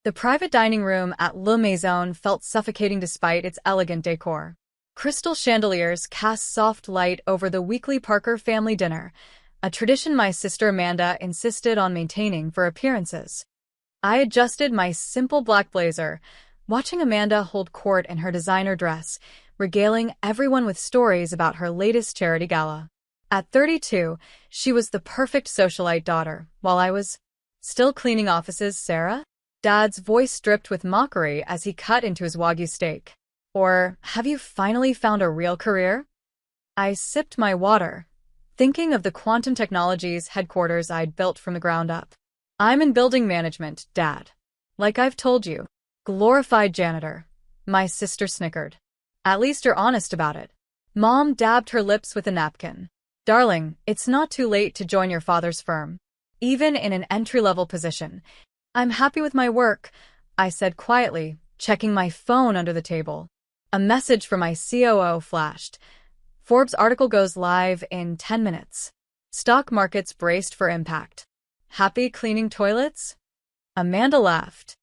The private dining room at Le Maison felt suffocating despite its elegant decor. Crystal chandeliers cast soft light over the weekly Parker family dinner, a tradition my sister Amanda insisted on maintaining for appearances. I adjusted my simple black blazer, watching Amanda hold court in her designer dress, regaling everyone with stories about her latest charity gala. At 32, she was the perfect socialite daughter, while I was still cleaning offices. Sarah? Dad's voice dripped with mockery as he cut into his Wagyu steak. Or, have you finally found a real career? I sipped my water, thinking of the quantum technologies headquarters I'd built from the ground up. I'm in building management, Dad. Like I've told you. Glorified janitor. My sister snickered. At least you're honest about it. Mom dabbed her lips with a napkin. Darling, it's not too late to join your father's firm. Even in an entry-level position. I'm happy with my work, I said quietly, checking my phone under the table. A message from my COO flashed. Forbes article goes live in 10 minutes. Stock markets braced for impact. Happy cleaning toilets? Amanda laughed.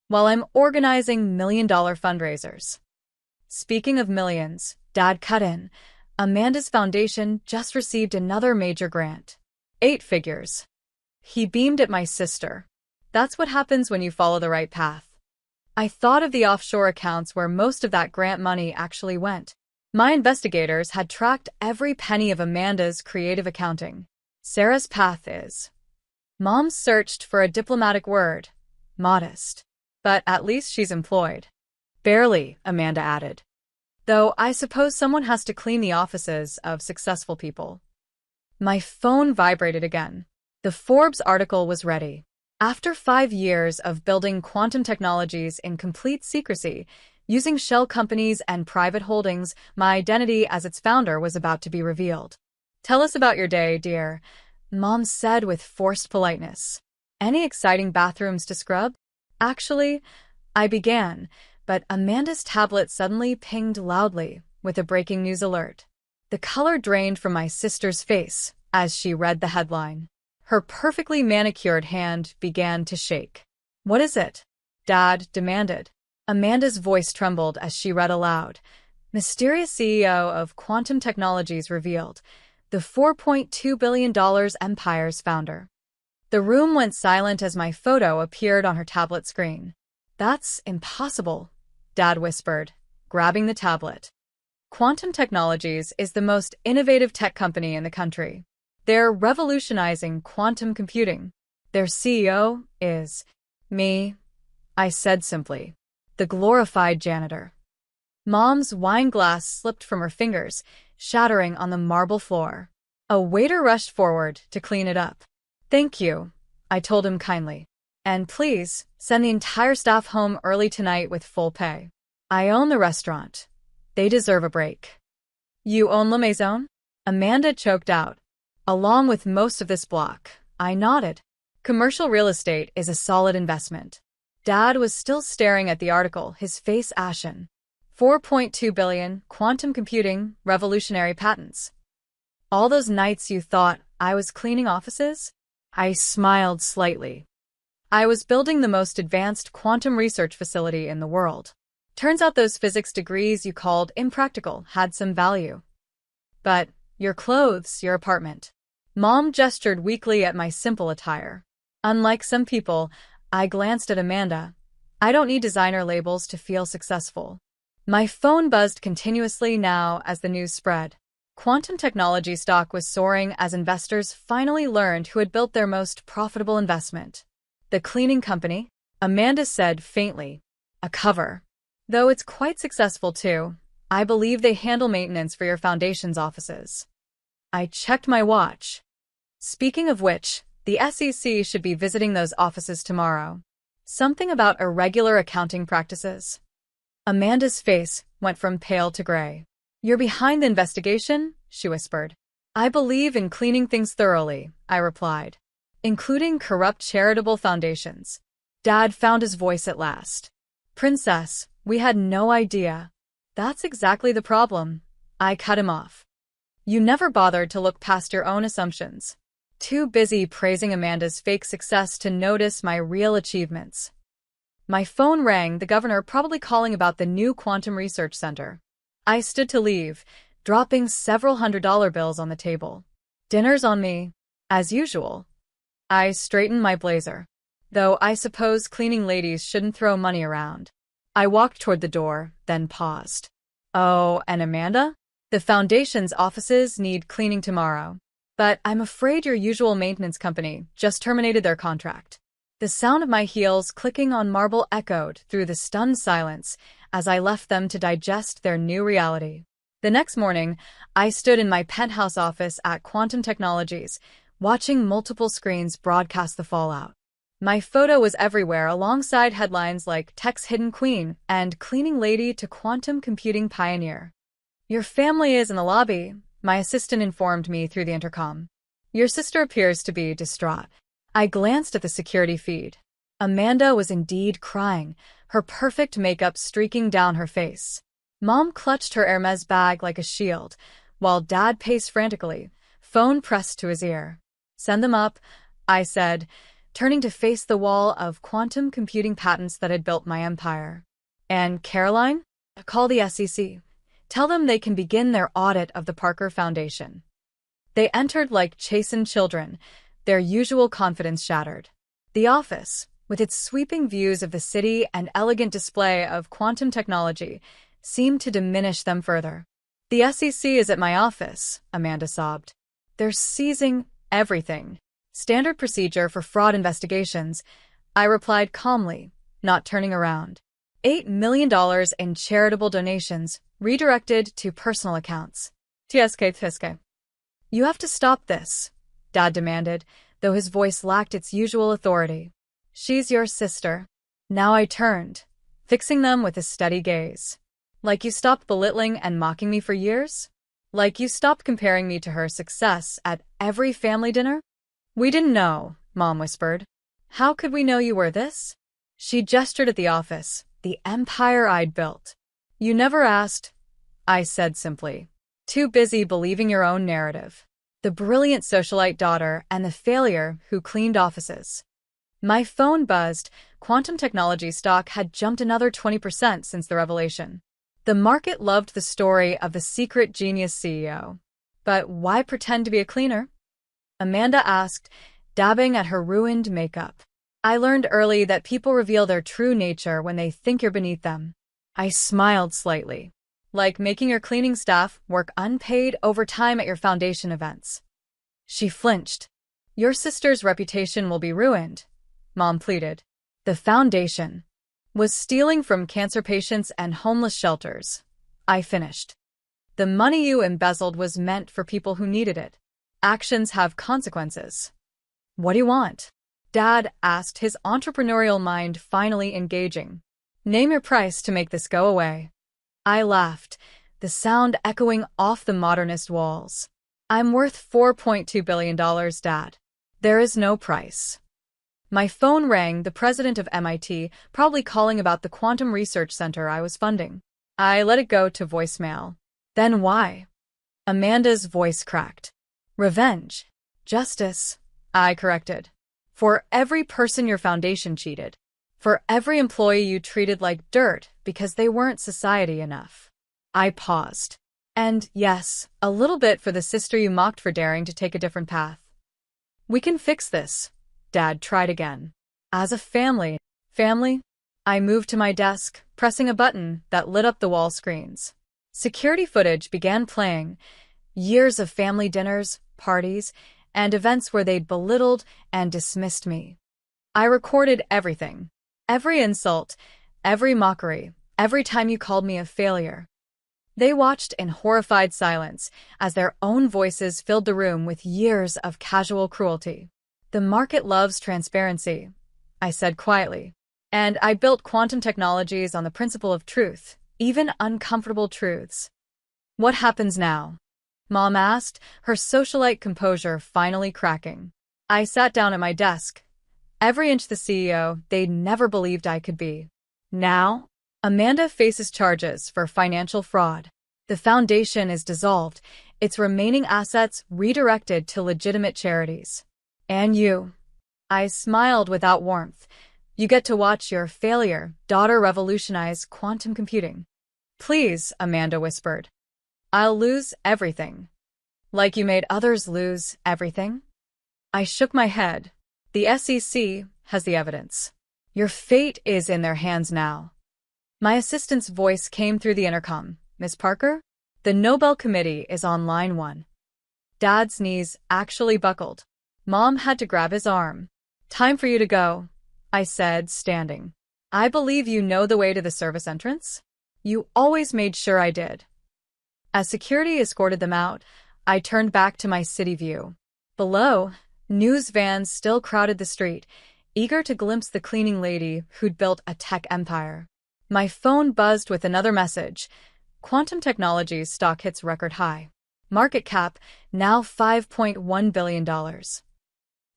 While I'm organizing million-dollar fundraisers. Speaking of millions, Dad cut in. Amanda's foundation just received another major grant. 8 figures. He beamed at my sister. That's what happens when you follow the right path. I thought of the offshore accounts where most of that grant money actually went. My investigators had tracked every penny of Amanda's creative accounting. Sarah's path is. Mom searched for a diplomatic word. Modest. But at least she's employed. Barely, Amanda added. Though I suppose someone has to clean the offices of successful people. My phone vibrated again. The Forbes article was ready. After 5 years of building quantum technologies in complete secrecy, using shell companies and private holdings, my identity as its founder was about to be revealed. Tell us about your day, dear, Mom said with forced politeness. Any exciting bathrooms to scrub? Actually, I began, but Amanda's tablet suddenly pinged loudly with a breaking news alert. The color drained from my sister's face as she read the headline. Her perfectly manicured hand began to shake. What is it? Dad demanded. Amanda's voice trembled as she read aloud. Mysterious CEO of Quantum Technologies revealed. The $4.2 billion empire's founder. The room went silent as my photo appeared on her tablet screen. That's impossible, Dad whispered, grabbing the tablet. Quantum Technologies is the most innovative tech company in the country. They're revolutionizing quantum computing. Their CEO is me, I said simply. The glorified janitor. Mom's wine glass slipped from her fingers, shattering on the marble floor. A waiter rushed forward to clean it up. Thank you, I told him kindly. And please, send the entire staff home early tonight with full pay. I own the restaurant. They deserve a break. You own La Maison? Amanda choked out. Along with most of this block, I nodded. Commercial real estate is a solid investment. Dad was still staring at the article, his face ashen. 4.2 billion, quantum computing, revolutionary patents. All those nights you thought I was cleaning offices? I smiled slightly. I was building the most advanced quantum research facility in the world. Turns out those physics degrees you called impractical had some value. But your clothes, your apartment. Mom gestured weakly at my simple attire. Unlike some people, I glanced at Amanda. I don't need designer labels to feel successful. My phone buzzed continuously now as the news spread. Quantum technology stock was soaring as investors finally learned who had built their most profitable investment. The cleaning company, Amanda said faintly. A cover. Though it's quite successful too. I believe they handle maintenance for your foundation's offices. I checked my watch. Speaking of which, the SEC should be visiting those offices tomorrow. Something about irregular accounting practices. Amanda's face went from pale to gray. You're behind the investigation? She whispered. I believe in cleaning things thoroughly, I replied. Including corrupt charitable foundations. Dad found his voice at last. Princess, we had no idea. That's exactly the problem. I cut him off. You never bothered to look past your own assumptions. Too busy praising Amanda's fake success to notice my real achievements. My phone rang, the governor probably calling about the new quantum research center. I stood to leave, dropping several $100 bills on the table. Dinner's on me, as usual. I straightened my blazer. Though I suppose cleaning ladies shouldn't throw money around. I walked toward the door, then paused. Oh, and Amanda? The foundation's offices need cleaning tomorrow. But I'm afraid your usual maintenance company just terminated their contract. The sound of my heels clicking on marble echoed through the stunned silence as I left them to digest their new reality. The next morning, I stood in my penthouse office at Quantum Technologies, watching multiple screens broadcast the fallout. My photo was everywhere alongside headlines like Tech's Hidden Queen and Cleaning Lady to Quantum Computing Pioneer. Your family is in the lobby, my assistant informed me through the intercom. Your sister appears to be distraught. I glanced at the security feed. Amanda was indeed crying, her perfect makeup streaking down her face. Mom clutched her Hermes bag like a shield, while Dad paced frantically, phone pressed to his ear. Send them up, I said, turning to face the wall of quantum computing patents that had built my empire. And Caroline? Call the SEC. Tell them they can begin their audit of the Parker Foundation. They entered like chastened children, their usual confidence shattered. The office, with its sweeping views of the city and elegant display of quantum technology, seemed to diminish them further. The SEC is at my office, Amanda sobbed. They're seizing everything. Standard procedure for fraud investigations, I replied calmly, not turning around. $8 million in charitable donations, redirected to personal accounts. TSK. You have to stop this, Dad demanded, though his voice lacked its usual authority. She's your sister. Now I turned, fixing them with a steady gaze. Like you stopped belittling and mocking me for years? Like you stopped comparing me to her success at every family dinner? We didn't know, Mom whispered. How could we know you were this? She gestured at the office, the empire I'd built. You never asked, I said simply. Too busy believing your own narrative. The brilliant socialite daughter and the failure who cleaned offices. My phone buzzed. Quantum technology stock had jumped another 20% since the revelation. The market loved the story of the secret genius CEO. But why pretend to be a cleaner? Amanda asked, dabbing at her ruined makeup. I learned early that people reveal their true nature when they think you're beneath them. I smiled slightly. Like making your cleaning staff work unpaid overtime at your foundation events. She flinched. Your sister's reputation will be ruined, Mom pleaded. The foundation was stealing from cancer patients and homeless shelters. I finished. The money you embezzled was meant for people who needed it. Actions have consequences. What do you want? Dad asked, his entrepreneurial mind finally engaging. Name your price to make this go away. I laughed, the sound echoing off the modernist walls. I'm worth $4.2 billion, Dad. There is no price. My phone rang, the president of MIT, probably calling about the quantum research center I was funding. I let it go to voicemail. Then why? Amanda's voice cracked. Revenge. Justice, I corrected. For every person your foundation cheated. For every employee you treated like dirt because they weren't society enough. I paused. And yes, a little bit for the sister you mocked for daring to take a different path. We can fix this, Dad tried again. As a family, I moved to my desk, pressing a button that lit up the wall screens. Security footage began playing. Years of family dinners, parties, and events where they'd belittled and dismissed me. I recorded everything. Every insult, every mockery, every time you called me a failure. They watched in horrified silence as their own voices filled the room with years of casual cruelty. The market loves transparency, I said quietly. And I built quantum technologies on the principle of truth, even uncomfortable truths. What happens now? Mom asked, her socialite composure finally cracking. I sat down at my desk. Every inch the CEO they'd never believed I could be. Now, Amanda faces charges for financial fraud. The foundation is dissolved, its remaining assets redirected to legitimate charities. And you? I smiled without warmth. You get to watch your failure daughter revolutionize quantum computing. Please, Amanda whispered. I'll lose everything. Like you made others lose everything? I shook my head. The SEC has the evidence. Your fate is in their hands now. My assistant's voice came through the intercom. Miss Parker? The Nobel Committee is on line 1. Dad's knees actually buckled. Mom had to grab his arm. Time for you to go, I said, standing. I believe you know the way to the service entrance? You always made sure I did. As security escorted them out, I turned back to my city view. Below, news vans still crowded the street, eager to glimpse the cleaning lady who'd built a tech empire. My phone buzzed with another message. Quantum Technologies stock hits record high. Market cap now $5.1 billion.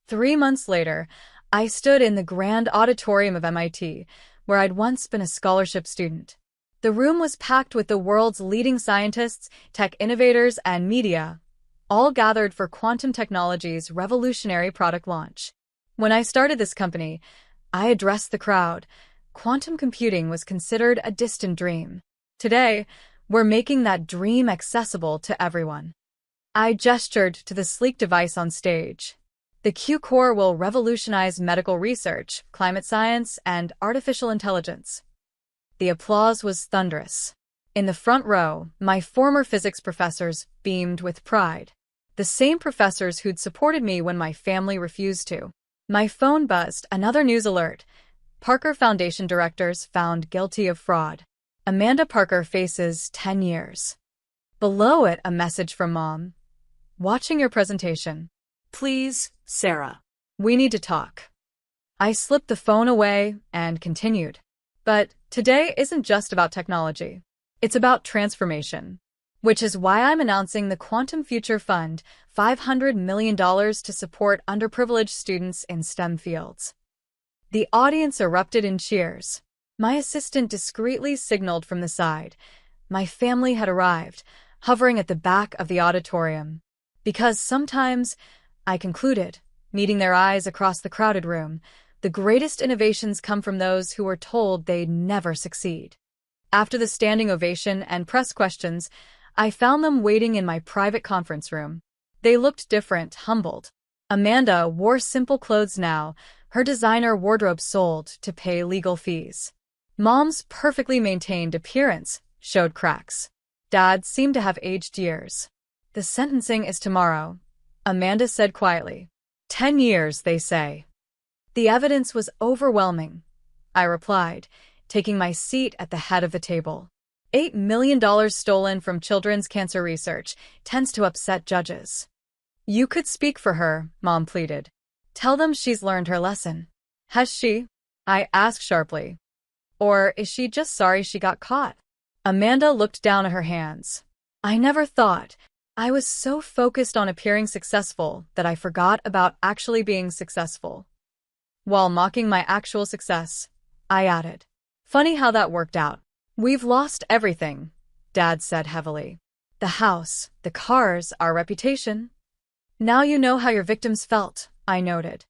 3 months later, I stood in the grand auditorium of MIT, where I'd once been a scholarship student. The room was packed with the world's leading scientists, tech innovators, and media, all gathered for Quantum Technologies' revolutionary product launch. When I started this company, I addressed the crowd. Quantum computing was considered a distant dream. Today, we're making that dream accessible to everyone. I gestured to the sleek device on stage. The Q-Core will revolutionize medical research, climate science, and artificial intelligence. The applause was thunderous. In the front row, my former physics professors beamed with pride. The same professors who'd supported me when my family refused to. My phone buzzed, another news alert. Parker Foundation directors found guilty of fraud. Amanda Parker faces 10 years. Below it, a message from Mom. Watching your presentation. Please, Sarah. We need to talk. I slipped the phone away and continued. But today isn't just about technology. It's about transformation. Which is why I'm announcing the Quantum Future Fund, $500 million to support underprivileged students in STEM fields. The audience erupted in cheers. My assistant discreetly signaled from the side. My family had arrived, hovering at the back of the auditorium. Because sometimes, I concluded, meeting their eyes across the crowded room, the greatest innovations come from those who were told they'd never succeed. After the standing ovation and press questions, I found them waiting in my private conference room. They looked different, humbled. Amanda wore simple clothes now, her designer wardrobe sold to pay legal fees. Mom's perfectly maintained appearance showed cracks. Dad seemed to have aged years. The sentencing is tomorrow, Amanda said quietly. 10 years, they say. The evidence was overwhelming, I replied, taking my seat at the head of the table. $8 million stolen from children's cancer research tends to upset judges. You could speak for her, Mom pleaded. Tell them she's learned her lesson. Has she? I asked sharply. Or is she just sorry she got caught? Amanda looked down at her hands. I never thought. I was so focused on appearing successful that I forgot about actually being successful. While mocking my actual success, I added, funny how that worked out. We've lost everything, Dad said heavily. The house, the cars, our reputation. Now you know how your victims felt, I noted.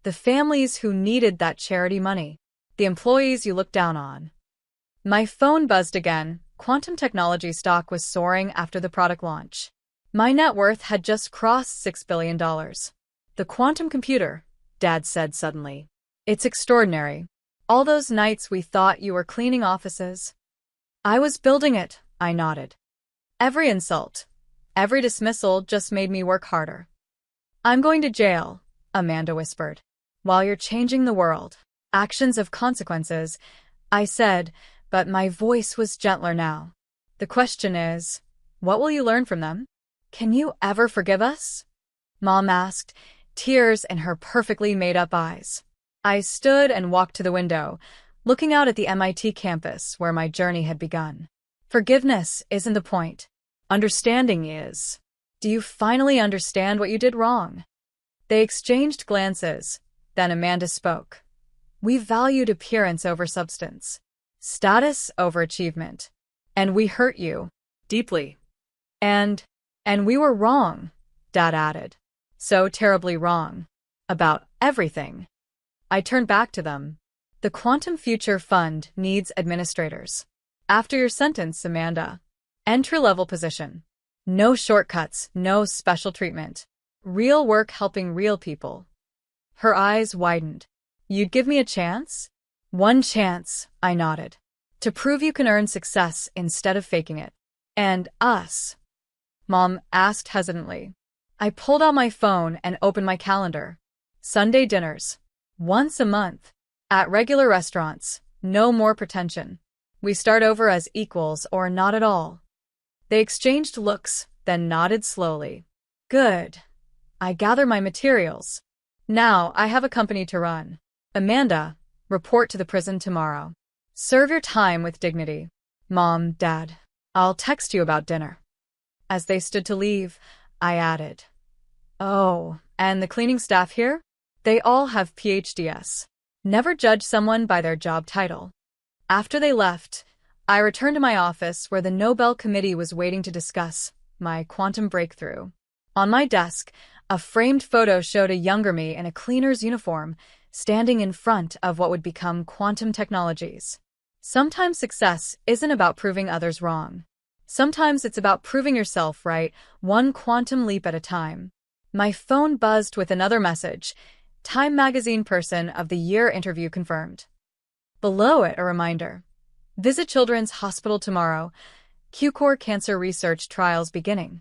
The families who needed that charity money. The employees you looked down on. My phone buzzed again. Quantum technology stock was soaring after the product launch. My net worth had just crossed $6 billion. The quantum computer, Dad said suddenly. It's extraordinary. All those nights we thought you were cleaning offices. I was building it, I nodded. Every insult, every dismissal just made me work harder. I'm going to jail, Amanda whispered. While you're changing the world. Actions have consequences, I said, but my voice was gentler now. The question is, what will you learn from them? Can you ever forgive us? Mom asked, tears in her perfectly made-up eyes. I stood and walked to the window, looking out at the MIT campus where my journey had begun. Forgiveness isn't the point. Understanding is. Do you finally understand what you did wrong? They exchanged glances. Then Amanda spoke. We valued appearance over substance, status over achievement, and we hurt you deeply. And we were wrong, Dad added. So terribly wrong. About everything. I turned back to them. The Quantum Future Fund needs administrators. After your sentence, Amanda. Entry-level position. No shortcuts, no special treatment. Real work helping real people. Her eyes widened. You'd give me a chance? One chance, I nodded. To prove you can earn success instead of faking it. And us? Mom asked hesitantly. I pulled out my phone and opened my calendar. Sunday dinners. Once a month. At regular restaurants. No more pretension. We start over as equals or not at all. They exchanged looks, then nodded slowly. Good. I gather my materials. Now I have a company to run. Amanda, report to the prison tomorrow. Serve your time with dignity. Mom, Dad, I'll text you about dinner. As they stood to leave, I added, oh, and the cleaning staff here? They all have PhDs. Never judge someone by their job title. After they left, I returned to my office where the Nobel Committee was waiting to discuss my quantum breakthrough. On my desk, a framed photo showed a younger me in a cleaner's uniform, standing in front of what would become quantum technologies. Sometimes success isn't about proving others wrong. Sometimes it's about proving yourself right, one quantum leap at a time. My phone buzzed with another message. Time Magazine Person of the Year interview confirmed. Below it, a reminder. Visit Children's Hospital tomorrow. Q-Core Cancer Research Trials beginning.